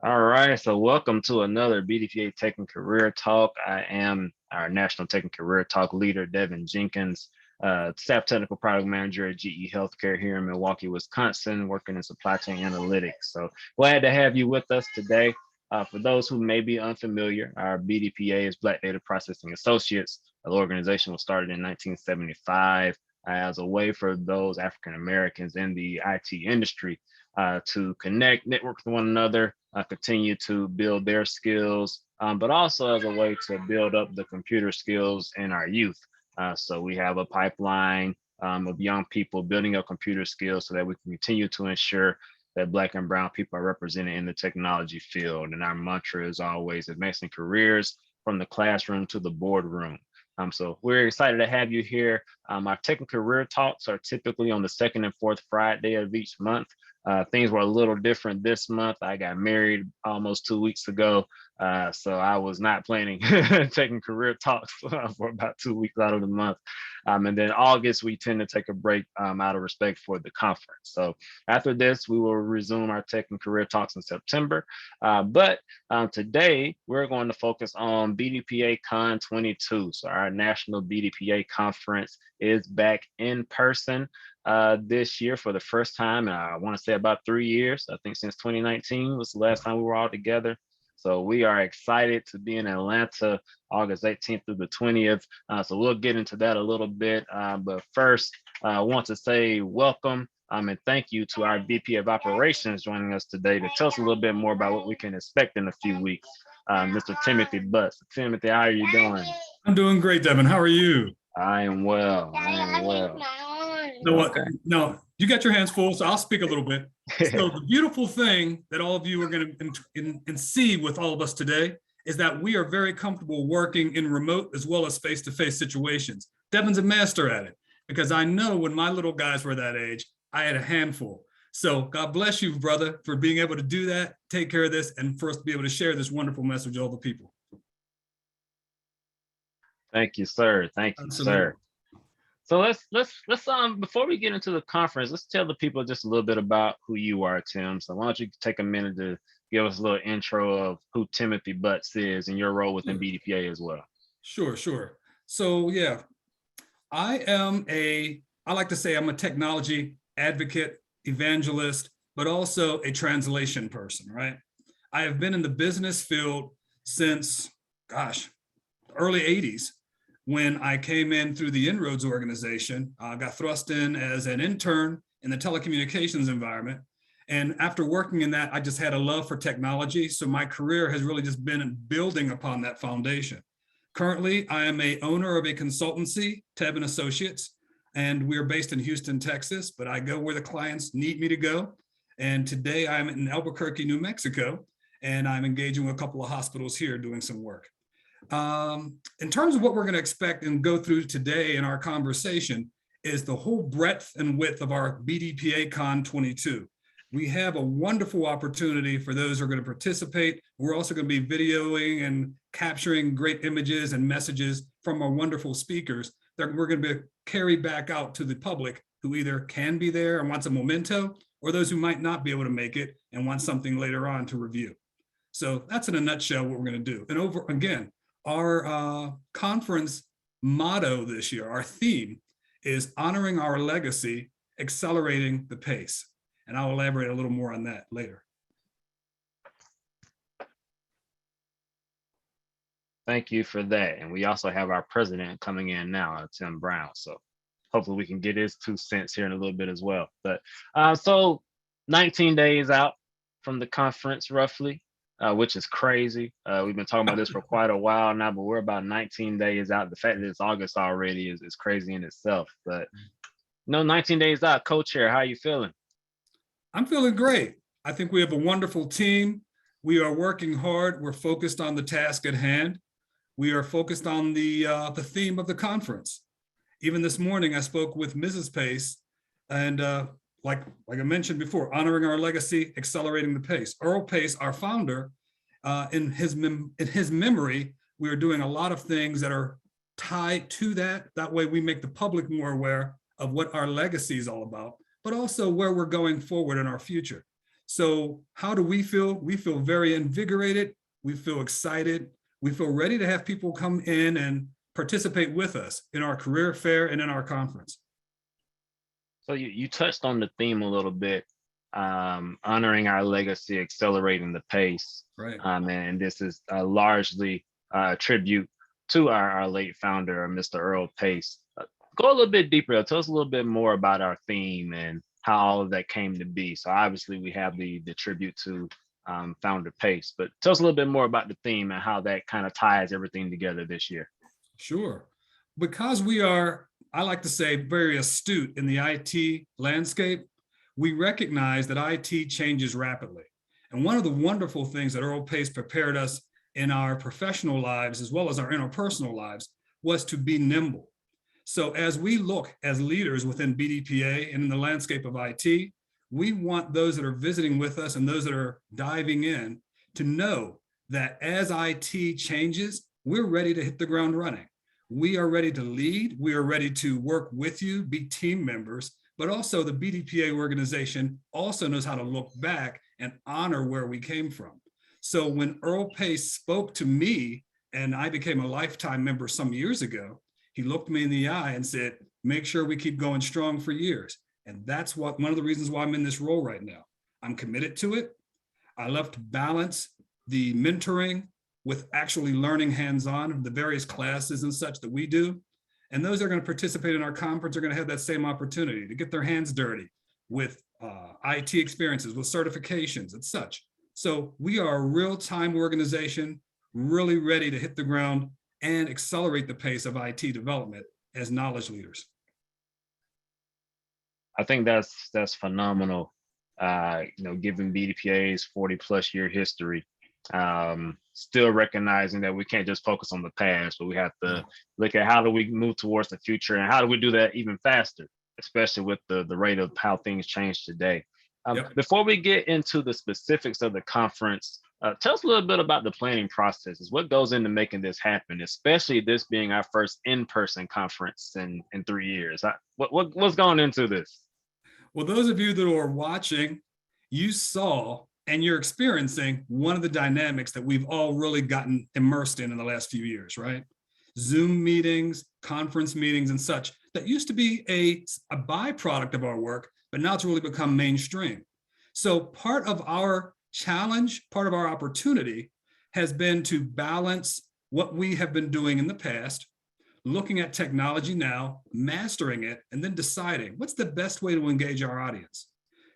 All right, so welcome to another BDPA Tech and Career Talk. I am our National Tech and Career Talk leader, Devin Jenkins, Staff Technical Product Manager at GE Healthcare here in Milwaukee, Wisconsin, working in supply chain analytics. So glad to have you with us today. For those who may be unfamiliar, our BDPA is Black Data Processing Associates. The organization was started in 1975 as a way for those African Americans in the IT industry to connect, network with one another, continue to build their skills, but also as a way to build up the computer skills in our youth. So we have a pipeline of young people building up computer skills so that we can continue to ensure that Black and Brown people are represented in the technology field. And our mantra is always advancing careers from the classroom to the boardroom. So we're excited to have you here. Our Tech and Career Talks are typically on the second and fourth Friday of each month. Things were a little different this month. I got married almost 2 weeks ago, so I was not planning taking career talks for about 2 weeks out of the month. And then August, we tend to take a break out of respect for the conference. So after this, we will resume our tech and career talks in September. But today, we're going to focus on BDPACON22. So our national BDPA conference is back in person this year for the first time. I want to say about 3 years. I think since 2019 was the last time we were all together. So we are excited to be in Atlanta, August 18th through the 20th. So we'll get into that a little bit. But first, I want to say welcome and thank you to our VP of Operations joining us today to tell us a little bit more about what we can expect in a few weeks. Mr. Timothy Butts. Timothy, how are you doing? I'm doing great, Devin. How are you? I am well. No, you got your hands full, so I'll speak a little bit. So the beautiful thing that all of you are going to see with all of us today is that we are very comfortable working in remote as well as face-to-face situations. Devin's a master at it because I know when my little guys were that age, I had a handful. So God bless you, brother, for being able to do that, take care of this, and for us to be able to share this wonderful message with all the people. Thank you, sir. Thank you, sir. So let's before we get into the conference, let's tell the people just a little bit about who you are, Tim. So why don't you take a minute to give us a little intro of who Timothy Butts is and your role within BDPA as well. Sure. So yeah, I like to say I'm a technology advocate, evangelist, but also a translation person, right? I have been in the business field since, gosh, the early 80s. When I came in through the Inroads organization, I got thrust in as an intern in the telecommunications environment. And after working in that, I just had a love for technology. So my career has really just been building upon that foundation. Currently, I am a owner of a consultancy, Teb and Associates, and we're based in Houston, Texas, but I go where the clients need me to go. And today I'm in Albuquerque, New Mexico, and I'm engaging with a couple of hospitals here doing some work. In terms of what we're going to expect and go through today in our conversation is the whole breadth and width of our BDPACON22. We have a wonderful opportunity for those who are going to participate. We're also going to be videoing and capturing great images and messages from our wonderful speakers that we're going to be carried back out to the public who either can be there and wants a memento, or those who might not be able to make it and want something later on to review. So that's in a nutshell what we're going to do. And over again, our conference motto this year, our theme is honoring our legacy, accelerating the pace. And I'll elaborate a little more on that later. Thank you for that. And we also have our president coming in now, Tim Brown. So hopefully we can get his 2 cents here in a little bit as well. But so 19 days out from the conference roughly. Which is crazy. We've been talking about this for quite a while now, but we're about 19 days out. The fact that it's August already is crazy in itself. But 19 days out, co-chair, how are you feeling? I'm feeling great. I think we have a wonderful team. We are working hard. We're focused on the task at hand. We are focused on the theme of the conference. Even this morning, I spoke with Mrs. Pace, and like I mentioned before, honoring our legacy, accelerating the pace. Earl Pace, our founder, in his memory, we are doing a lot of things that are tied to that. That way we make the public more aware of what our legacy is all about, but also where we're going forward in our future. So how do we feel? We feel very invigorated. We feel excited. We feel ready to have people come in and participate with us in our career fair and in our conference. So you touched on the theme a little bit, honoring our legacy, accelerating the pace. Right. And this is largely a tribute to our late founder, Mr. Earl Pace. Go a little bit deeper. Tell us a little bit more about our theme and how all of that came to be. So obviously we have the tribute to founder Pace, but tell us a little bit more about the theme and how that kind of ties everything together this year. Sure. Because we are, I like to say, very astute in the IT landscape, we recognize that IT changes rapidly. And one of the wonderful things that Earl Pace prepared us in our professional lives, as well as our interpersonal lives, was to be nimble. So as we look as leaders within BDPA and in the landscape of IT, we want those that are visiting with us and those that are diving in to know that as IT changes, we're ready to hit the ground running. We are ready to lead. We are ready to work with you, be team members, but also the BDPA organization also knows how to look back and honor where we came from. So when Earl Pace spoke to me and I became a lifetime member some years ago, he looked me in the eye and said, make sure we keep going strong for years. And that's one of the reasons why I'm in this role right now. I'm committed to it. I love to balance the mentoring with actually learning hands-on the various classes and such that we do. And those that are going to participate in our conference are going to have that same opportunity to get their hands dirty with IT experiences, with certifications and such. So we are a real-time organization, really ready to hit the ground and accelerate the pace of IT development as knowledge leaders. I think that's phenomenal. Given BDPA's 40+ year history, still recognizing that we can't just focus on the past, but we have to look at how do we move towards the future and how do we do that even faster, especially with the rate of how things change today. Before we get into the specifics of the conference, tell us a little bit about the planning processes. What goes into making this happen, especially this being our first in-person conference in 3 years? What's going into this? Well, those of you that are watching, you saw and you're experiencing one of the dynamics that we've all really gotten immersed in the last few years, right? Zoom meetings, conference meetings and such, that used to be a byproduct of our work, but now it's really become mainstream. So part of our challenge, part of our opportunity has been to balance what we have been doing in the past, looking at technology now, mastering it, and then deciding what's the best way to engage our audience,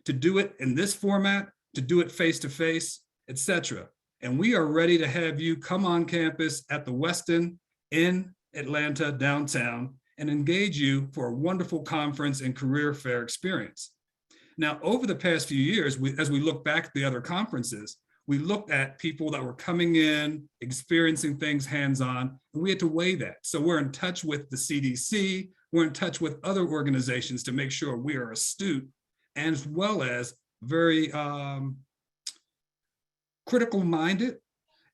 to do it in this format, to do it face-to-face, etc. And we are ready to have you come on campus at the Westin in Atlanta, downtown, and engage you for a wonderful conference and career fair experience. Now, over the past few years, as we look back at the other conferences, we looked at people that were coming in, experiencing things hands-on, and we had to weigh that. So we're in touch with the CDC, we're in touch with other organizations to make sure we are astute, as well as very critical-minded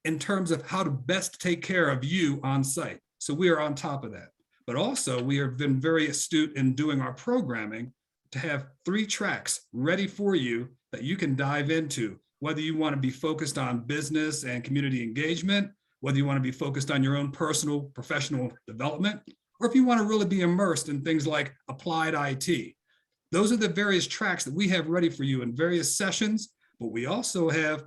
in terms of how to best take care of you on site. So we are on top of that. But also we have been very astute in doing our programming to have 3 tracks ready for you that you can dive into, whether you want to be focused on business and community engagement, whether you want to be focused on your own personal professional development, or if you want to really be immersed in things like applied IT. Those are the various tracks that we have ready for you in various sessions, but we also have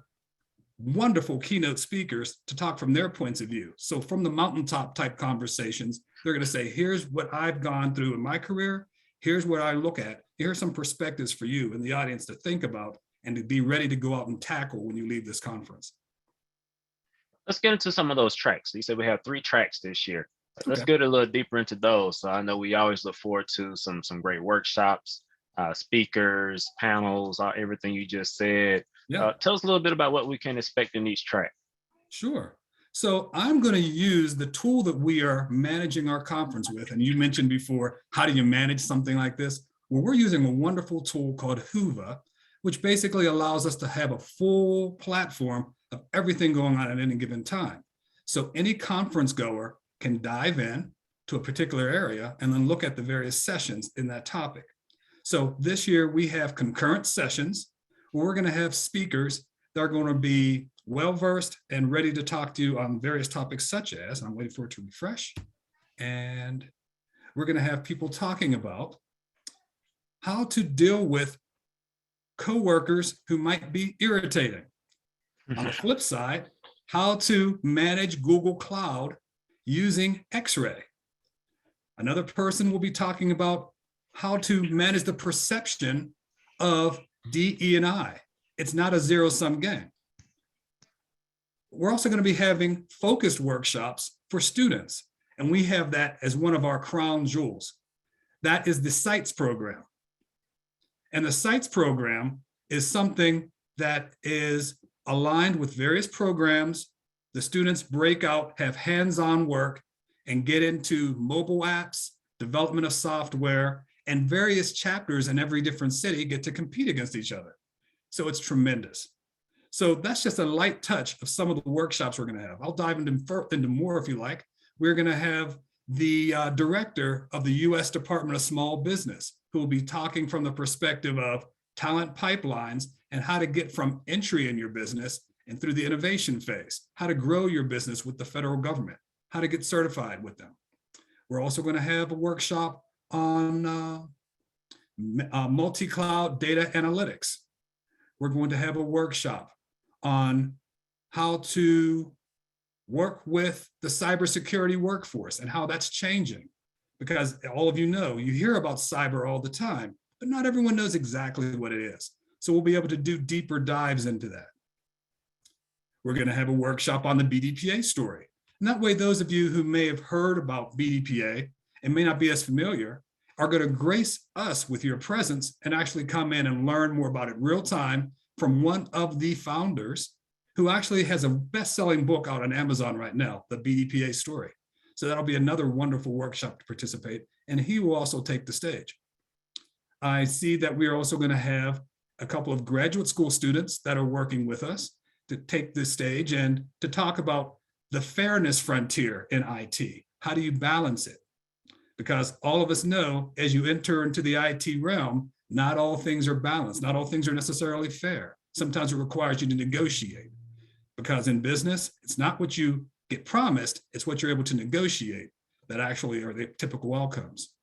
wonderful keynote speakers to talk from their points of view. So from the mountaintop type conversations, they're going to say, here's what I've gone through in my career. Here's what I look at. Here's some perspectives for you in the audience to think about and to be ready to go out and tackle when you leave this conference. Let's get into some of those tracks. You said we have 3 tracks this year. Let's get a little deeper into those. So I know we always look forward to some great workshops, speakers, panels, everything you just said. Tell us a little bit about what we can expect in each track. Sure. So I'm going to use the tool that we are managing our conference with. And you mentioned before, how do you manage something like this? Well, we're using a wonderful tool called Whova, which basically allows us to have a full platform of everything going on at any given time. So any conference goer can dive in to a particular area and then look at the various sessions in that topic. So this year we have concurrent sessions, where we're going to have speakers that are going to be well-versed and ready to talk to you on various topics such as, I'm waiting for it to refresh, and we're going to have people talking about how to deal with coworkers who might be irritating. On the flip side, how to manage Google Cloud using X-Ray. Another person will be talking about how to manage the perception of DE&I. It's not a zero-sum game. We're also going to be having focused workshops for students, and we have that as one of our crown jewels. That is the SITES program. And the SITES program is something that is aligned with various programs. The students break out, have hands-on work, and get into mobile apps, development of software, and various chapters in every different city get to compete against each other. So it's tremendous. So that's just a light touch of some of the workshops we're going to have. I'll dive into more if you like. We're going to have the director of the U.S. Department of Small Business, who will be talking from the perspective of talent pipelines and how to get from entry in your business and through the innovation phase, how to grow your business with the federal government, how to get certified with them. We're also going to have a workshop on multi-cloud data analytics. We're going to have a workshop on how to work with the cybersecurity workforce and how that's changing. Because all of you know, you hear about cyber all the time, but not everyone knows exactly what it is. So we'll be able to do deeper dives into that. We're going to have a workshop on the BDPA story. And that way, those of you who may have heard about BDPA and may not be as familiar are going to grace us with your presence and actually come in and learn more about it real time from one of the founders who actually has a best-selling book out on Amazon right now, The BDPA Story. So that'll be another wonderful workshop to participate, and he will also take the stage. I see that we are also going to have a couple of graduate school students that are working with us to take the stage and to talk about the fairness frontier in IT. How do you balance it? Because all of us know, as you enter into the IT realm, not all things are balanced. Not all things are necessarily fair. Sometimes it requires you to negotiate. Because in business, it's not what you get promised, it's what you're able to negotiate that actually are the typical outcomes.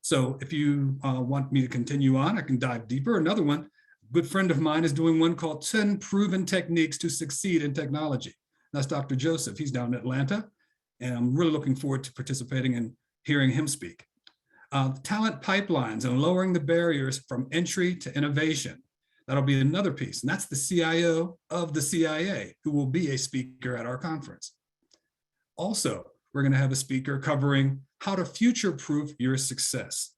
So if you want me to continue on, I can dive deeper. Another one, a good friend of mine is doing one called 10 Proven Techniques to Succeed in Technology. That's Dr. Joseph. He's down in Atlanta, and I'm really looking forward to participating and hearing him speak. Talent pipelines and lowering the barriers from entry to innovation. That'll be another piece, and that's the CIO of the CIA, who will be a speaker at our conference. Also, we're going to have a speaker covering how to future-proof your success.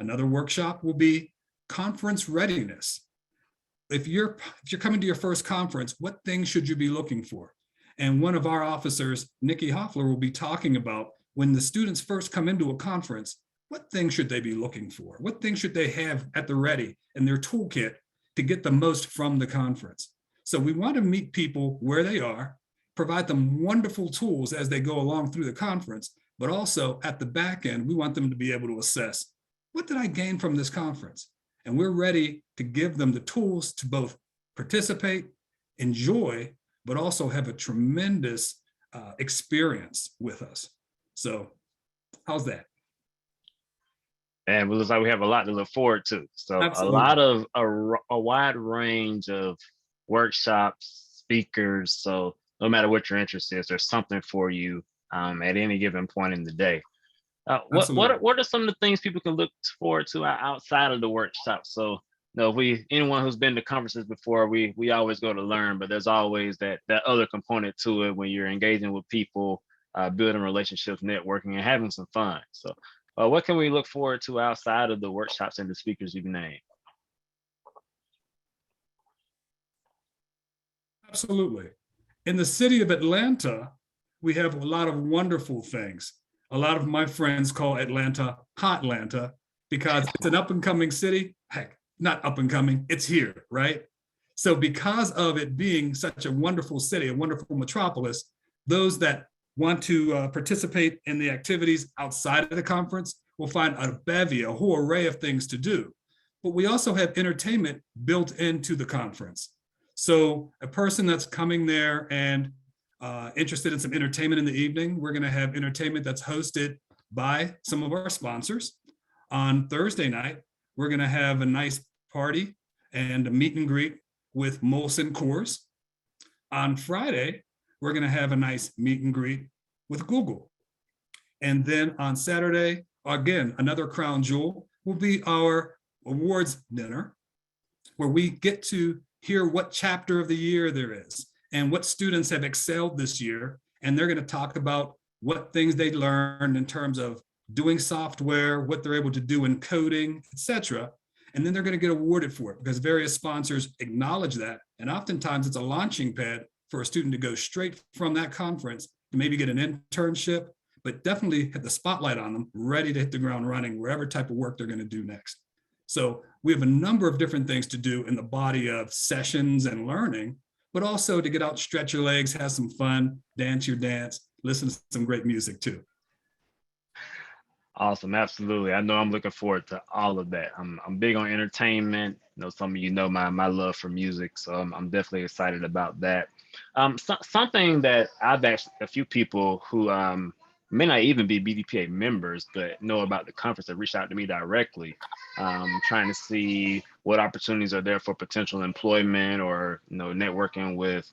Another workshop will be conference readiness. If you're coming to your first conference, what things should you be looking for? And one of our officers, Nikki Hoffler, will be talking about when the students first come into a conference, what things should they be looking for? What things should they have at the ready in their toolkit to get the most from the conference? So we want to meet people where they are, provide them wonderful tools as they go along through the conference, but also at the back end, we want them to be able to assess, what did I gain from this conference? And we're ready to give them the tools to both participate, enjoy, but also have a tremendous experience with us. So how's that? And it looks like we have a lot to look forward to. So Absolutely. A lot of a wide range of workshops, speakers. So no matter what your interest is, there's something for you at any given point in the day. What are some of the things people can look forward to outside of the workshop? So, anyone who's been to conferences before, we always go to learn, but there's always that other component to it when you're engaging with people, building relationships, networking, and having some fun. So, what can we look forward to outside of the workshops and the speakers you've named? Absolutely. In the city of Atlanta, we have a lot of wonderful things. A lot of my friends call Atlanta Hotlanta because it's an up and coming city. Heck, not up and coming, it's here, right? So because of it being such a wonderful city, a wonderful metropolis, those that want to participate in the activities outside of the conference will find a bevy, a whole array of things to do. but we also have entertainment built into the conference. So a person that's coming there and interested in some entertainment in the evening, we're going to have entertainment that's hosted by some of our sponsors. On Thursday night, we're going to have a nice party and a meet and greet with Molson Coors. On Friday, we're going to have a nice meet and greet with Google. And then on Saturday, again, another crown jewel will be our awards dinner, where we get to hear what chapter of the year there is and what students have excelled this year. And they're going to talk about what things they learned in terms of doing software, what they're able to do in coding, etc. And then they're going to get awarded for it because various sponsors acknowledge that. And oftentimes it's a launching pad for a student to go straight from that conference to maybe get an internship, but definitely have the spotlight on them, ready to hit the ground running, wherever type of work they're going to do next. So we have a number of different things to do in the body of sessions and learning, but also to get out, stretch your legs, have some fun, dance your dance, listen to some great music too. Awesome, absolutely. I know I'm looking forward to all of that. I'm big on entertainment. You know, some of you know my love for music, so I'm definitely excited about that. Something that I've asked a few people who may not even be BDPA members, but know about the conference have reached out to me directly, trying to see what opportunities are there for potential employment or networking with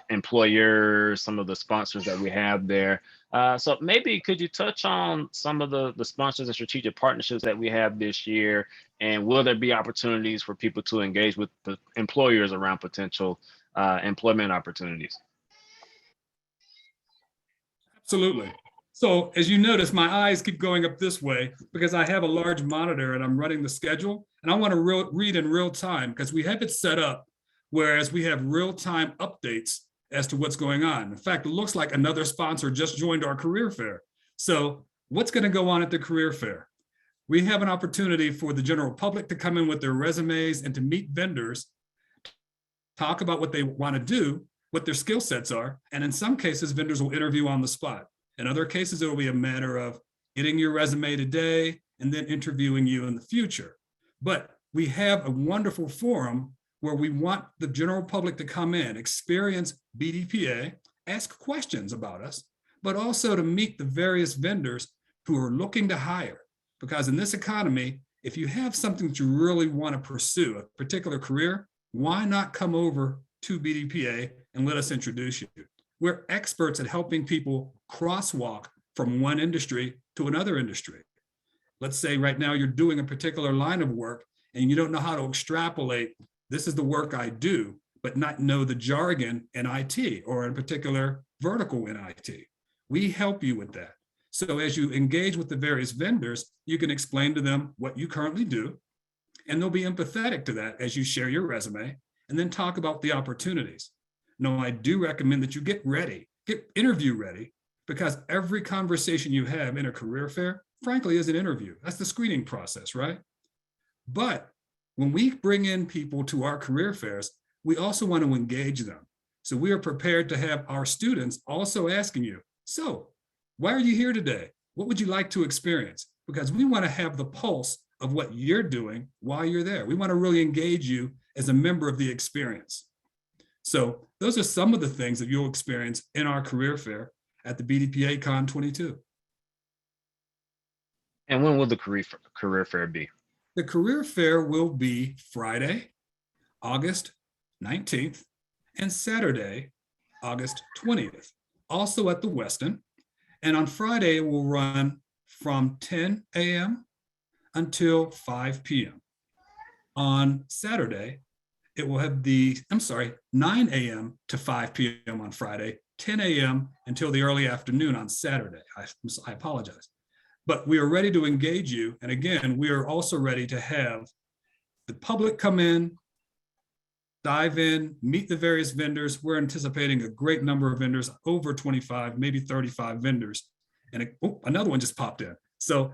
employers, some of the sponsors that we have there. So maybe could you touch on some of the sponsors and strategic partnerships that we have this year, and will there be opportunities for people to engage with the employers around potential employment opportunities? Absolutely. So as you notice, my eyes keep going up this way because I have a large monitor and I'm running the schedule, and I want to read in real time because we have it set up whereas we have real-time updates as to what's going on. In fact, it looks like another sponsor just joined our career fair. So what's going to go on at the career fair? We have an opportunity for the general public to come in with their resumes and to meet vendors, talk about what they want to do, what their skill sets are. And in some cases, vendors will interview on the spot. In other cases, it will be a matter of getting your resume today and then interviewing you in the future. But we have a wonderful forum where we want the general public to come in, experience BDPA, ask questions about us, but also to meet the various vendors who are looking to hire. Because in this economy, if you have something that you really want to pursue, a particular career, why not come over to BDPA and let us introduce you? We're experts at helping people crosswalk from one industry to another industry. Let's say right now you're doing a particular line of work and you don't know how to extrapolate, this is the work I do, but not know the jargon in IT or in particular vertical in IT. We help you with that. So as you engage with the various vendors, you can explain to them what you currently do, and they'll be empathetic to that as you share your resume and then talk about the opportunities. No, I do recommend that you get ready, get interview ready, because every conversation you have in a career fair, frankly, is an interview. That's the screening process, right? But when we bring in people to our career fairs, we also want to engage them. So we are prepared to have our students also asking you, so why are you here today? What would you like to experience? Because we want to have the pulse of what you're doing while you're there. We want to really engage you as a member of the experience. So those are some of the things that you'll experience in our career fair at the BDPACON22. And when will the career fair be? The career fair will be Friday, August 19th, and Saturday, August 20th, also at the Westin. And on Friday, it will run from 10 a.m. until 5 p.m. On Saturday, it will have 9 a.m. to 5 p.m. on Friday, 10 a.m. until the early afternoon on Saturday. I apologize. But we are ready to engage you. And again, we are also ready to have the public come in, dive in, meet the various vendors. We're anticipating a great number of vendors, over 25, maybe 35 vendors. And another one just popped in. So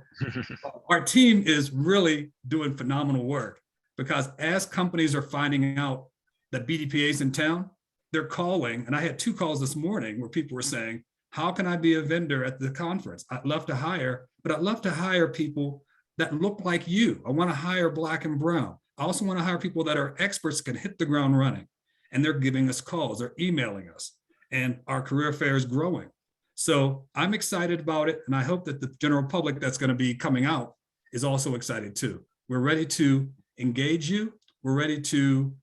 our team is really doing phenomenal work, because as companies are finding out that BDPA is in town, they're calling. And I had 2 calls this morning where people were saying, how can I be a vendor at the conference? I'd love to hire, but I'd love to hire people that look like you. I want to hire Black and brown. I also want to hire people that are experts, can hit the ground running. And they're giving us calls, they're emailing us, and our career fair is growing. So I'm excited about it. And I hope that the general public that's going to be coming out is also excited too. We're ready to engage you. We're ready to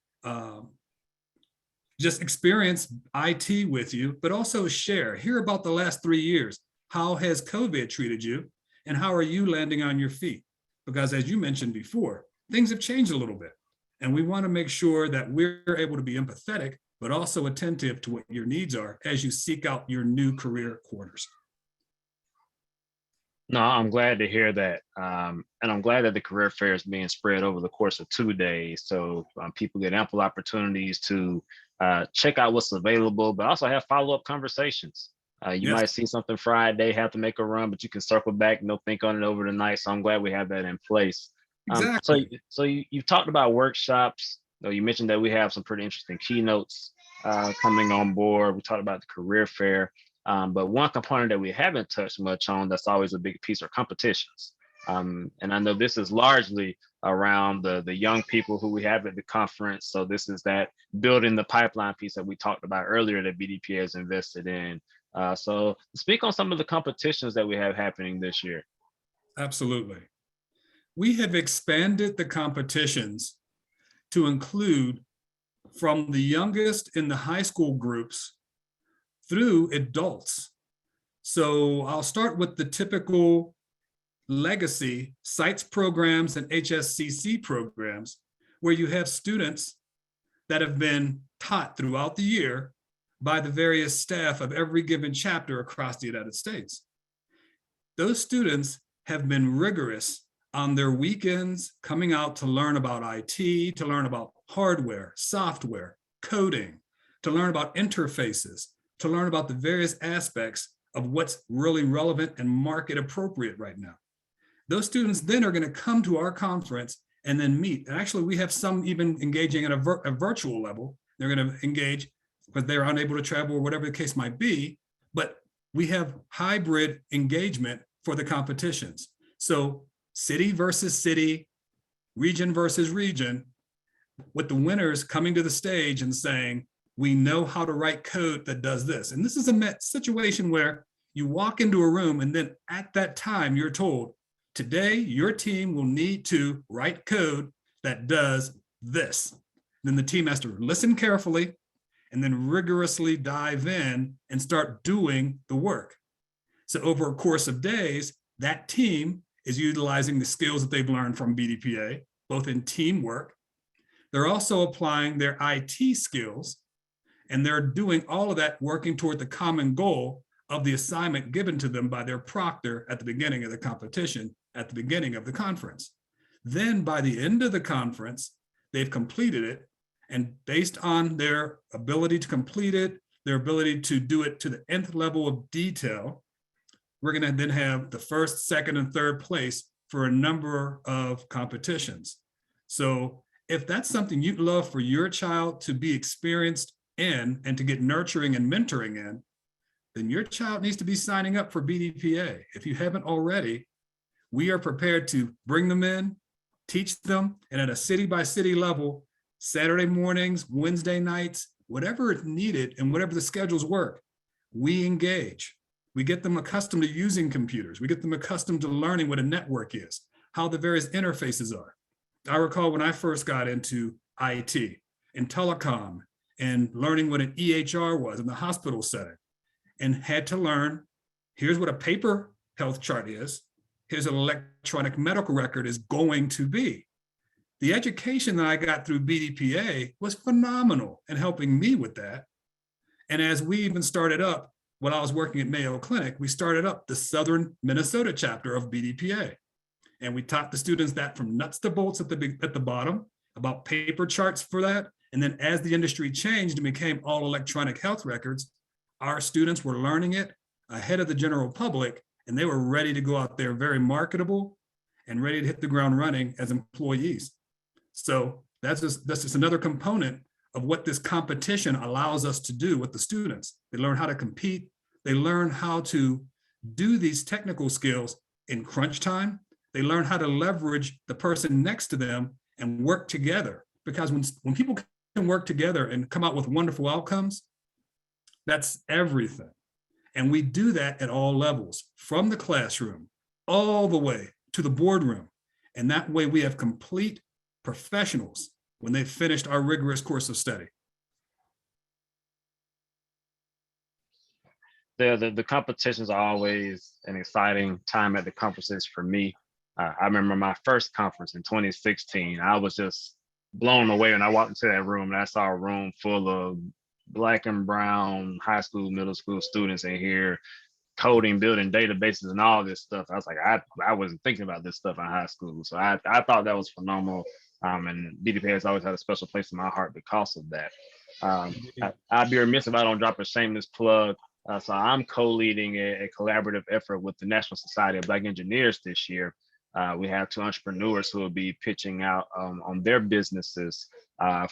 just experience IT with you, but also hear about the last 3 years. How has COVID treated you? And how are you landing on your feet? Because as you mentioned before, things have changed a little bit. And we want to make sure that we're able to be empathetic, but also attentive to what your needs are as you seek out your new career quarters. No, I'm glad to hear that. And I'm glad that the career fair is being spread over the course of 2 days. So people get ample opportunities to check out what's available, but also have follow-up conversations. You Yes. might see something Friday, have to make a run, but you can circle back, think on it over the night. So I'm glad we have that in place. Exactly. So you've talked about workshops. You mentioned that we have some pretty interesting keynotes coming on board. We talked about the career fair. But one component that we haven't touched much on that's always a big piece are competitions. And I know this is largely around the young people who we have at the conference. So this is that building the pipeline piece that we talked about earlier that BDPA has invested in. So speak on some of the competitions that we have happening this year. Absolutely. We have expanded the competitions to include from the youngest in the high school groups through adults. So I'll start with the typical legacy sites programs and HSCC programs, where you have students that have been taught throughout the year by the various staff of every given chapter across the United States. Those students have been rigorous on their weekends, coming out to learn about IT, to learn about hardware, software, coding, to learn about interfaces, to learn about the various aspects of what's really relevant and market appropriate right now. Those students then are going to come to our conference and then meet. And actually, we have some even engaging at a virtual level. They're going to engage, but they're unable to travel or whatever the case might be. But we have hybrid engagement for the competitions. So city versus city, region versus region, with the winners coming to the stage and saying, we know how to write code that does this. And this is a situation where you walk into a room and then at that time you're told, today your team will need to write code that does this. Then the team has to listen carefully and then rigorously dive in and start doing the work. So over a course of days, that team is utilizing the skills that they've learned from BDPA, both in teamwork. They're also applying their IT skills, and they're doing all of that working toward the common goal of the assignment given to them by their proctor at the beginning of the competition, at the beginning of the conference. Then by the end of the conference, they've completed it, and based on their ability to complete it, their ability to do it to the nth level of detail, we're going to then have the first, second, and third place for a number of competitions. So if that's something you'd love for your child to be experienced in and to get nurturing and mentoring in, then your child needs to be signing up for BDPA. If you haven't already, we are prepared to bring them in, teach them, and at a city by city level, Saturday mornings, Wednesday nights, whatever is needed and whatever the schedules work, we engage. We get them accustomed to using computers. We get them accustomed to learning what a network is, how the various interfaces are. I recall when I first got into IT and telecom and learning what an EHR was in the hospital setting, and had to learn, here's what a paper health chart is, here's an electronic medical record is going to be. The education that I got through BDPA was phenomenal in helping me with that. And as we even started up, when I was working at Mayo Clinic, we started up the Southern Minnesota chapter of BDPA. And we taught the students that from nuts to bolts at the bottom, about paper charts for that. And then as the industry changed and became all electronic health records, our students were learning it ahead of the general public, and they were ready to go out there very marketable and ready to hit the ground running as employees. So that's just another component of what this competition allows us to do with the students. They learn how to compete. They learn how to do these technical skills in crunch time. They learn how to leverage the person next to them and work together. Because when people can work together and come out with wonderful outcomes, that's everything. And we do that at all levels, from the classroom all the way to the boardroom. And that way we have complete professionals when they've finished our rigorous course of study. The competitions are always an exciting time at the conferences for me. I remember my first conference in 2016. I was just blown away when I walked into that room and I saw a room full of Black and brown high school, middle school students in here coding, building databases and all this stuff. I was like, I wasn't thinking about this stuff in high school. So I thought that was phenomenal. And BDPA has always had a special place in my heart because of that. I'd be remiss if I don't drop a shameless plug. So I'm co-leading a collaborative effort with the National Society of Black Engineers this year. We have 2 entrepreneurs who will be pitching out on their businesses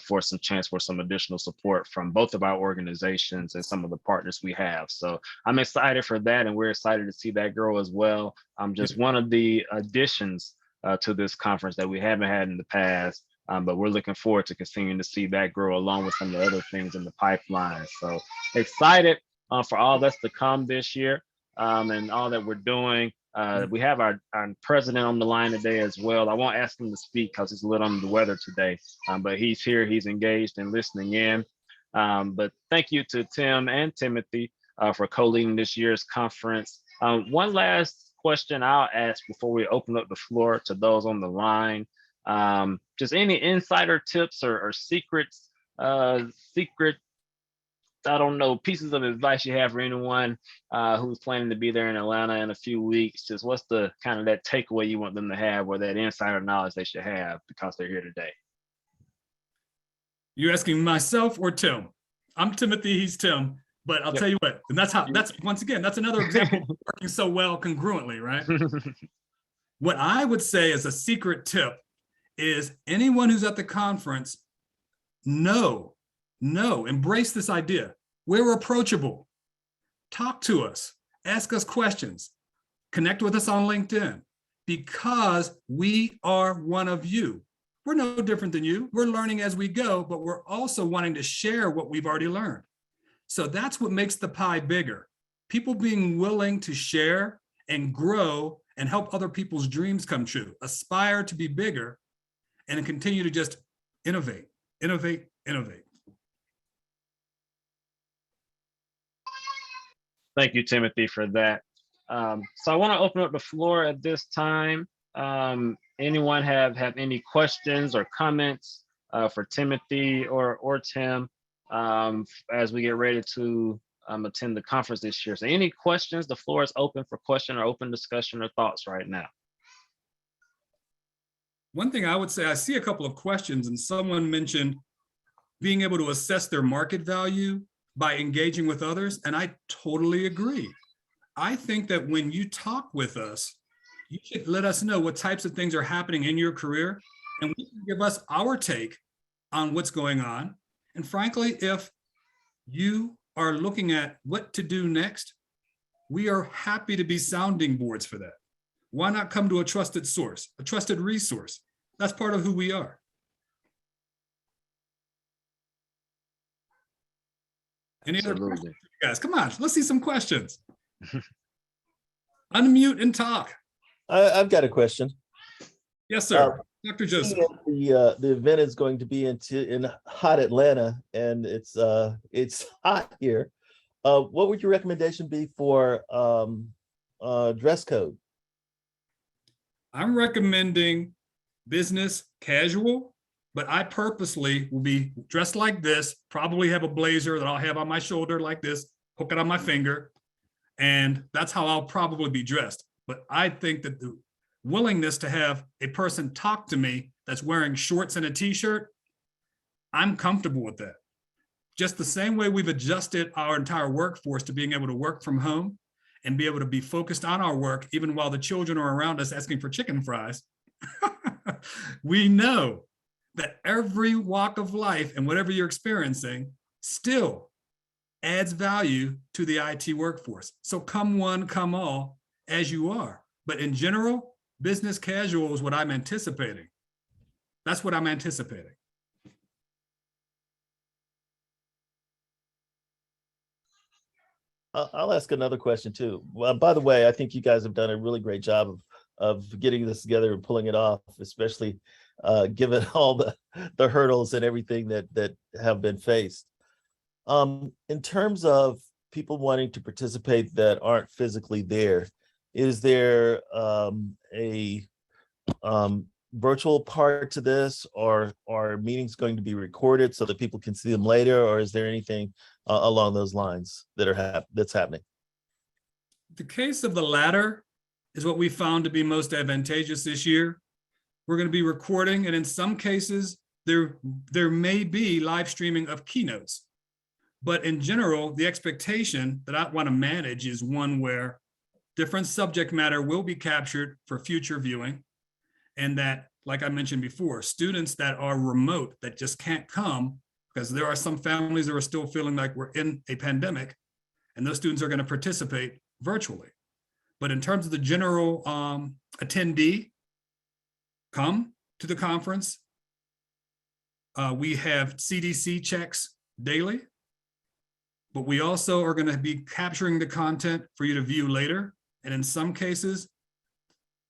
for some chance for some additional support from both of our organizations and some of the partners we have. So I'm excited for that, and we're excited to see that grow as well. Just one of the additions to this conference that we haven't had in the past, but we're looking forward to continuing to see that grow along with some of the other things in the pipeline. So excited for all that's to come this year and all that we're doing. We have our president on the line today as well. I won't ask him to speak because he's a little under the weather today, but he's here, he's engaged and listening in. But thank you to Tim and Timothy for co-leading this year's conference. One last question I'll ask before we open up the floor to those on the line. Just any insider tips or secrets, I don't know, pieces of advice you have for anyone who's planning to be there in Atlanta in a few weeks. Just what's the kind of that takeaway you want them to have, or that insider knowledge they should have because they're here today? You asking myself or Tim? I'm Timothy, he's Tim, but I'll tell you what, and that's once again, that's another example of working so well congruently, right? What I would say as a secret tip is anyone who's at the conference, embrace this idea. We're approachable. Talk to us, ask us questions, connect with us on LinkedIn, because we are one of you. We're no different than you. We're learning as we go, but we're also wanting to share what we've already learned. So that's what makes the pie bigger. People being willing to share and grow and help other people's dreams come true, aspire to be bigger, and continue to just innovate. Thank you, Timothy, for that. So I want to open up the floor at this time. Anyone have any questions or comments for Timothy or Tim as we get ready to attend the conference this year? So any questions? The floor is open for question or open discussion or thoughts right now. One thing I would say, I see a couple of questions, and someone mentioned being able to assess their market value by engaging with others, and I totally agree. I think that when you talk with us, you should let us know what types of things are happening in your career, and we can give us our take on what's going on. And frankly, if you are looking at what to do next, we are happy to be sounding boards for that. Why not come to a trusted source, a trusted resource? That's part of who we are. Any other questions, guys? Come on, let's see some questions. Unmute and talk. I've got a question. Yes, sir. Dr. Joseph. The event is going to be in hot Atlanta, and it's hot here. What would your recommendation be for dress code? I'm recommending business casual, but I purposely will be dressed like this, probably have a blazer that I'll have on my shoulder like this, hook it on my finger, and that's how I'll probably be dressed. But I think that the willingness to have a person talk to me that's wearing shorts and a t-shirt, I'm comfortable with that. Just the same way we've adjusted our entire workforce to being able to work from home and be able to be focused on our work, even while the children are around us asking for chicken fries, we know that every walk of life and whatever you're experiencing still adds value to the IT workforce. So come one, come all, as you are. But in general, Business casual is what I'm anticipating. That's what I'm anticipating. I'll ask another question too. Well, by the way, I think you guys have done a really great job of getting this together and pulling it off, especially given all the hurdles and everything that have been faced. In terms of people wanting to participate that aren't physically there, is there a virtual part to this, or are meetings going to be recorded so that people can see them later, or is there anything along those lines that that's happening? The case of the latter is what we found to be most advantageous this year. We're going to be recording, and in some cases, there may be live streaming of keynotes. But in general, the expectation that I want to manage is one where different subject matter will be captured for future viewing. And that, like I mentioned before, students that are remote, that just can't come, because there are some families that are still feeling like we're in a pandemic, and those students are going to participate virtually. But in terms of the general attendee, come to the conference. We have CDC checks daily, but we also are going to be capturing the content for you to view later. And in some cases,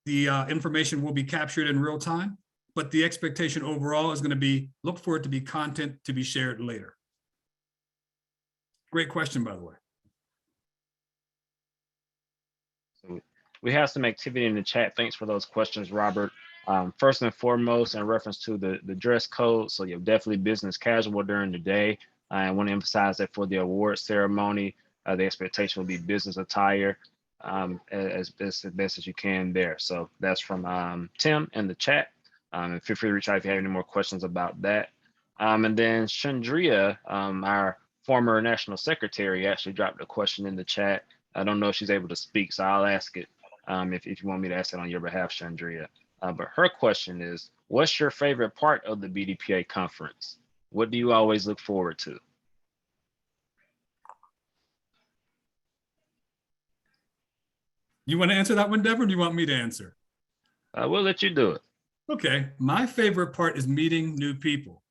the information will be captured in real time, but the expectation overall is going to be, look for it to be content to be shared later. Great question, by the way. So we have some activity in the chat. Thanks for those questions, Robert. First and foremost, in reference to the dress code, so you're definitely business casual during the day. I want to emphasize that for the award ceremony, the expectation will be business attire as best as you can there. So that's from Tim in the chat. And feel free to reach out if you have any more questions about that. And then Chandria, our former national secretary, actually dropped a question in the chat. I don't know if she's able to speak, so I'll ask it if you want me to ask it on your behalf, Chandria. But her question is, what's your favorite part of the BDPA conference? What do you always look forward to? You want to answer that one, Deborah, or do you want me to answer? We'll let you do it. Okay, my favorite part is meeting new people,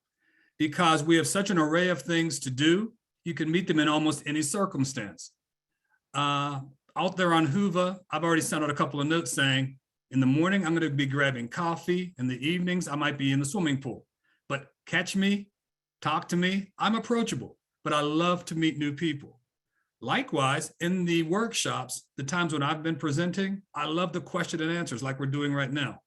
because we have such an array of things to do. You can meet them in almost any circumstance. Out there on Hoover, I've already sent out a couple of notes saying, in the morning, I'm going to be grabbing coffee. In the evenings, I might be in the swimming pool. But catch me, talk to me. I'm approachable, but I love to meet new people. Likewise, in the workshops, the times when I've been presenting, I love the question and answers like we're doing right now,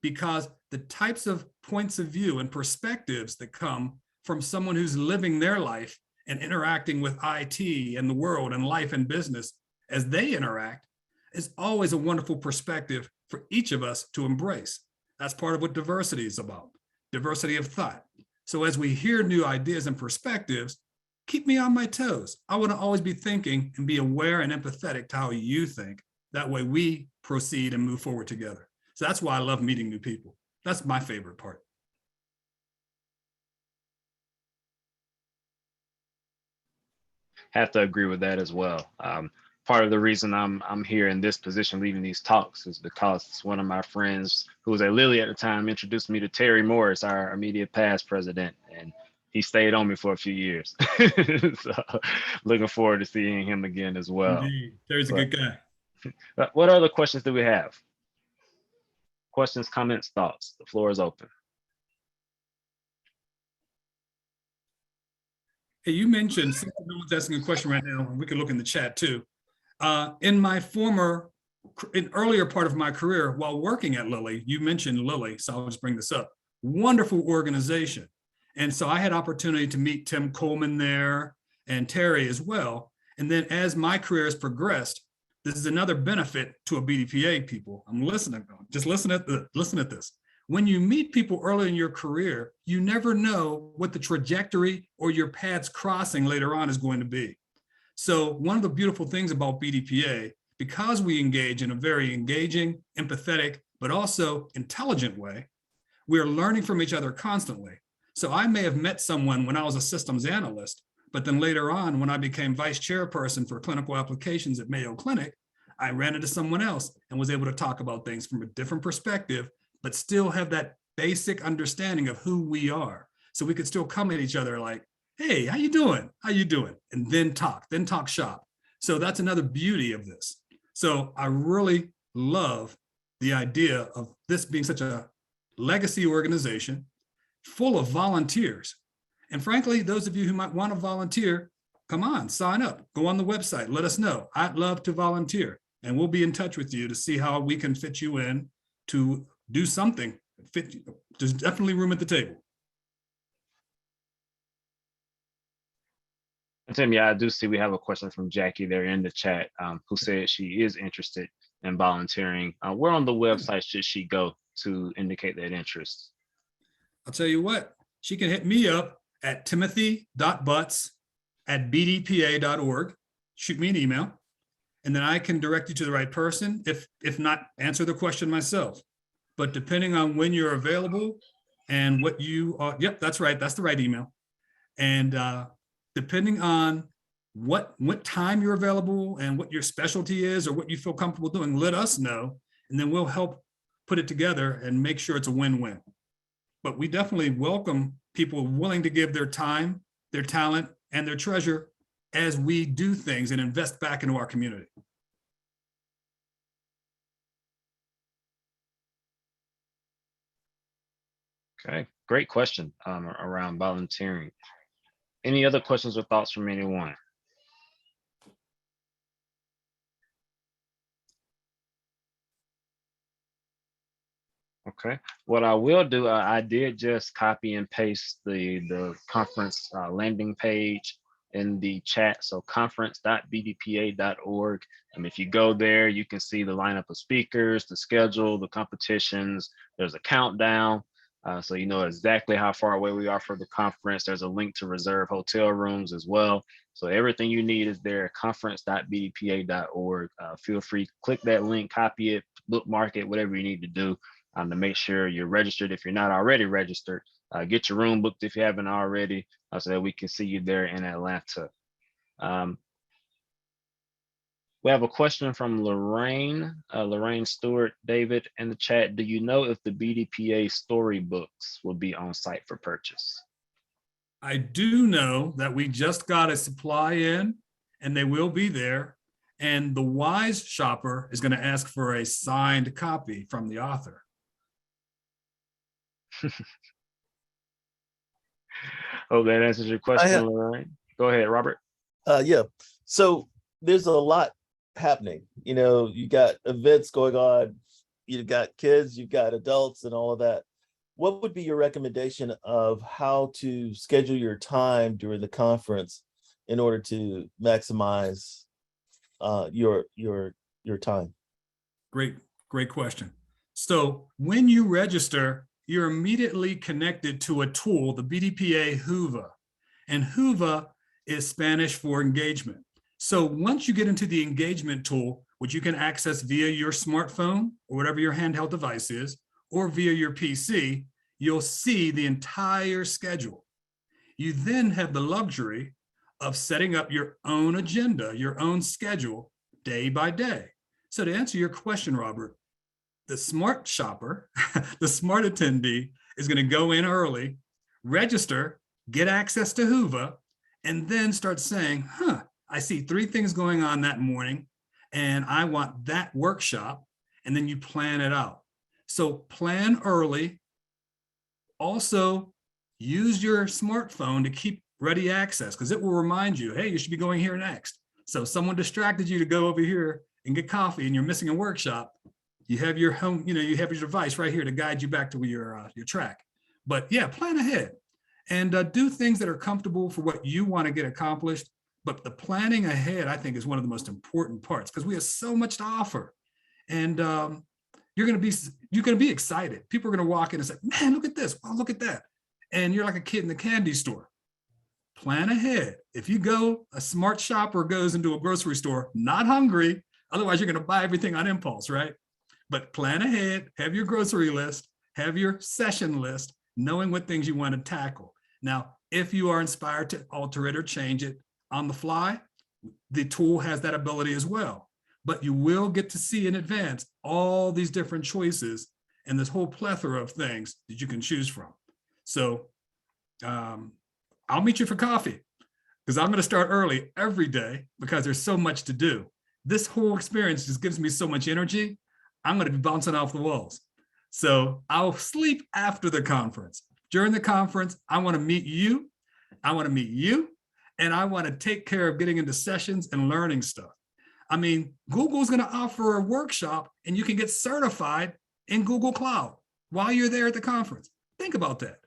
because the types of points of view and perspectives that come from someone who's living their life and interacting with IT and the world and life and business as they interact is always a wonderful perspective for each of us to embrace. That's part of what diversity is about, diversity of thought. So as we hear new ideas and perspectives, keep me on my toes. I want to always be thinking and be aware and empathetic to how you think. That way we proceed and move forward together. So that's why I love meeting new people. That's my favorite part. Have to agree with that as well. Part of the reason I'm here in this position leading these talks is because one of my friends who was at Lilly at the time introduced me to Terry Morris, our immediate past president, and he stayed on me for a few years. So looking forward to seeing him again as well. Indeed. Terry's a good guy. What other questions do we have? Questions, comments, thoughts? The floor is open. Hey, you mentioned, since no one's asking a question right now, and we can look in the chat too. In my earlier part of my career, while working at Lilly, you mentioned Lilly, so I'll just bring this up. Wonderful organization. And so I had opportunity to meet Tim Coleman there and Terry as well. And then as my career has progressed, this is another benefit to a BDPA people. I'm listening, just listen at this. When you meet people early in your career, you never know what the trajectory or your paths crossing later on is going to be. So one of the beautiful things about BDPA, because we engage in a very engaging, empathetic, but also intelligent way, we are learning from each other constantly. So I may have met someone when I was a systems analyst, but then later on, when I became vice chairperson for clinical applications at Mayo Clinic, I ran into someone else and was able to talk about things from a different perspective, but still have that basic understanding of who we are. So we could still come at each other like, hey, how you doing? How you doing? And then talk shop. So that's another beauty of this. So I really love the idea of this being such a legacy organization full of volunteers. And frankly, those of you who might want to volunteer, come on, sign up, go on the website, let us know. I'd love to volunteer, and we'll be in touch with you to see how we can fit you in to do something. There's definitely room at the table. And Tim, yeah, I do see we have a question from Jackie there in the chat, who said she is interested in volunteering. Where on the website should she go to indicate that interest? I'll tell you what, she can hit me up at timothy.butts@bdpa.org. Shoot me an email, and then I can direct you to the right person. If not, answer the question myself. But depending on when you're available and what you are, yep, that's right, that's the right email. And depending on what time you're available and what your specialty is or what you feel comfortable doing, let us know, and then we'll help put it together and make sure it's a win-win. But we definitely welcome people willing to give their time, their talent, and their treasure as we do things and invest back into our community. Okay, great question around volunteering. Any other questions or thoughts from anyone? Okay, what I will do, I did just copy and paste the conference landing page in the chat. So conference.bdpa.org. And if you go there, you can see the lineup of speakers, the schedule, the competitions. There's a countdown. So you know exactly how far away we are from the conference. There's a link to reserve hotel rooms as well. So everything you need is there at conference.bdpa.org. Feel free, click that link, copy it, bookmark it, whatever you need to do to make sure you're registered if you're not already registered. Get your room booked if you haven't already, so that we can see you there in Atlanta. We have a question from Lorraine Stewart. David, in the chat, do you know if the BDPA storybooks will be on site for purchase? I do know that we just got a supply in and they will be there. And the wise shopper is going to ask for a signed copy from the author. Oh, that answers your question, Lorraine. Go ahead, Robert. Yeah. So there's a lot happening. You know, you got events going on, you've got kids, you've got adults and all of that. What would be your recommendation of how to schedule your time during the conference in order to maximize your time? Great question. So when you register, you're immediately connected to a tool, the BDPA Whova. And Whova is Spanish for engagement. So once you get into the engagement tool, which you can access via your smartphone or whatever your handheld device is, or via your PC, you'll see the entire schedule. You then have the luxury of setting up your own agenda, your own schedule day by day. So to answer your question, Robert, the smart shopper, the smart attendee is going to go in early, register, get access to Whova, and then start saying, I see 3 things going on that morning, and I want that workshop, and then you plan it out. So plan early. Also, use your smartphone to keep ready access, because it will remind you, hey, you should be going here next. So if someone distracted you to go over here and get coffee and you're missing a workshop, you have your home, you have your device right here to guide you back to your track. But yeah, plan ahead and do things that are comfortable for what you want to get accomplished. But the planning ahead, I think, is one of the most important parts, because we have so much to offer. And you're going to be excited. People are going to walk in and say, man, look at this. Wow, look at that. And you're like a kid in the candy store. Plan ahead. If you go, a smart shopper goes into a grocery store, not hungry, otherwise you're going to buy everything on impulse, right? But plan ahead, have your grocery list, have your session list, knowing what things you want to tackle. Now, if you are inspired to alter it or change it on the fly, the tool has that ability as well. but you will get to see in advance all these different choices and this whole plethora of things that you can choose from. So I'll meet you for coffee, because I'm going to start early every day because there's so much to do. This whole experience just gives me so much energy. I'm going to be bouncing off the walls. So I'll sleep after the conference. During the conference, I want to meet you. I want to meet you. And I want to take care of getting into sessions and learning stuff. I mean, Google's going to offer a workshop and you can get certified in Google Cloud while you're there at the conference. Think about that.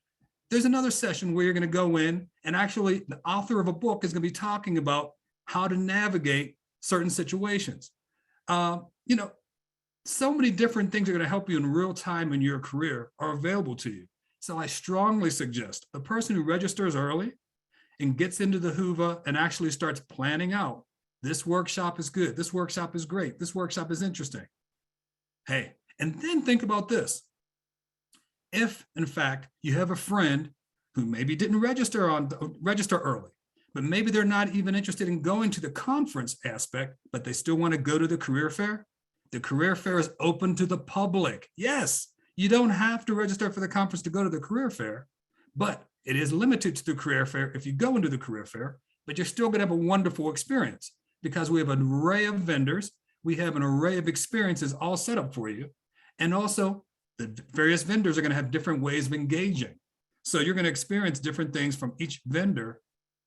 There's another session where you're going to go in, and actually the author of a book is going to be talking about how to navigate certain situations. You know, so many different things are going to help you in real time in your career are available to you. So I strongly suggest the person who registers early and gets into the Whova and actually starts planning out, this workshop is good, this workshop is great, this workshop is interesting. Hey, and then think about this. If, in fact, you have a friend who maybe didn't register early, but maybe they're not even interested in going to the conference aspect, but they still want to go to the career fair. The career fair is open to the public. Yes, you don't have to register for the conference to go to the career fair, but it is limited to the career fair if you go into the career fair, but you're still going to have a wonderful experience because we have an array of vendors. We have an array of experiences all set up for you. And also, the various vendors are going to have different ways of engaging. So you're going to experience different things from each vendor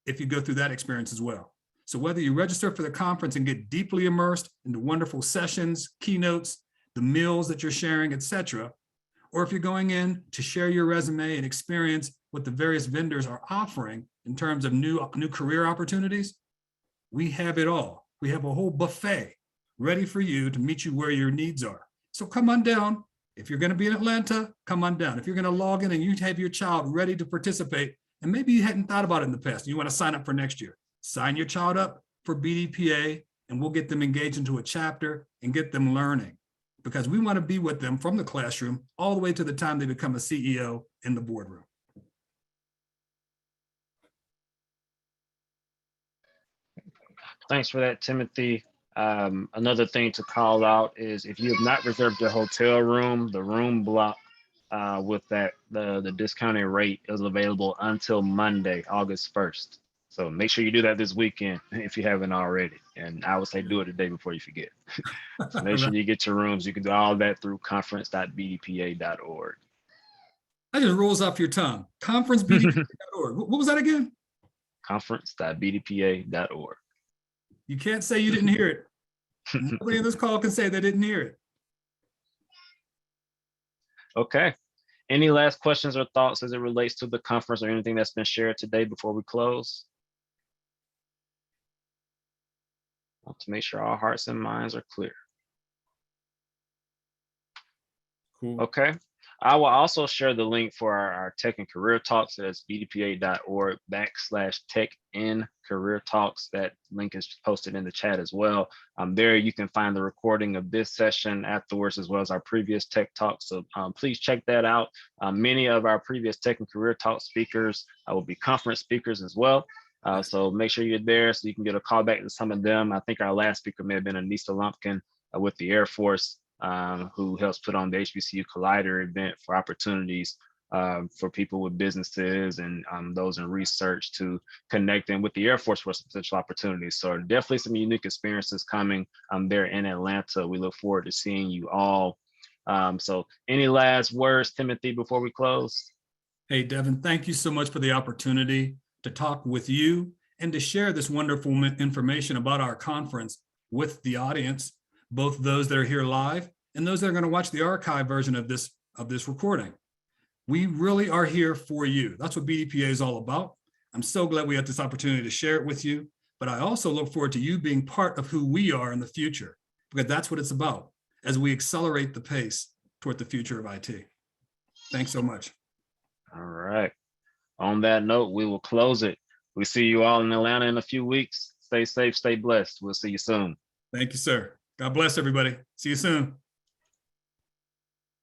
if you go through that experience as well. So whether you register for the conference and get deeply immersed into wonderful sessions, keynotes, the meals that you're sharing, etc., or if you're going in to share your resume and experience what the various vendors are offering in terms of new career opportunities, we have it all. We have a whole buffet ready for you to meet you where your needs are. So come on down. If you're going to be in Atlanta, come on down. If you're going to log in and you have your child ready to participate, and maybe you hadn't thought about it in the past, and you want to sign up for next year, sign your child up for BDPA, and we'll get them engaged into a chapter and get them learning, because we want to be with them from the classroom all the way to the time they become a CEO in the boardroom. Thanks for that, Timothy. Another thing to call out is if you have not reserved your hotel room, the room block with the discounted rate is available until Monday, August 1st. So make sure you do that this weekend if you haven't already. And I would say do it the day before you forget. So make sure you get your rooms. You can do all that through conference.bdpa.org. That just rolls off your tongue. Conference.bdpa.org. What was that again? Conference.bdpa.org. You can't say you didn't hear it. Nobody in this call can say they didn't hear it. Okay. Any last questions or thoughts as it relates to the conference or anything that's been shared today before we close? I want to make sure our hearts and minds are clear. Cool. Okay. I will also share the link for our tech and career talks. That's bdpa.org/tech and career talks. That link is posted in the chat as well. There you can find the recording of this session afterwards, as well as our previous tech talks. So please check that out. Many of our previous tech and career talk speakers will be conference speakers as well. So make sure you're there so you can get a call back to some of them. I think our last speaker may have been Anissa Lumpkin with the Air Force, who helps put on the HBCU Collider event for opportunities for people with businesses and those in research to connect them with the Air Force for potential opportunities. So definitely some unique experiences coming there in Atlanta. We look forward to seeing you all. So any last words, Timothy, before we close? Hey, Devin, thank you so much for the opportunity to talk with you and to share this wonderful information about our conference with the audience, both those that are here live and those that are going to watch the archive version of this recording. We really are here for you. That's what BDPA is all about. I'm so glad we had this opportunity to share it with you, but I also look forward to you being part of who we are in the future, because that's what it's about as we accelerate the pace toward the future of IT. Thanks so much. All right. On that note, we will close it. We see you all in Atlanta in a few weeks. Stay safe, stay blessed. We'll see you soon. Thank you, sir. God bless everybody. See you soon.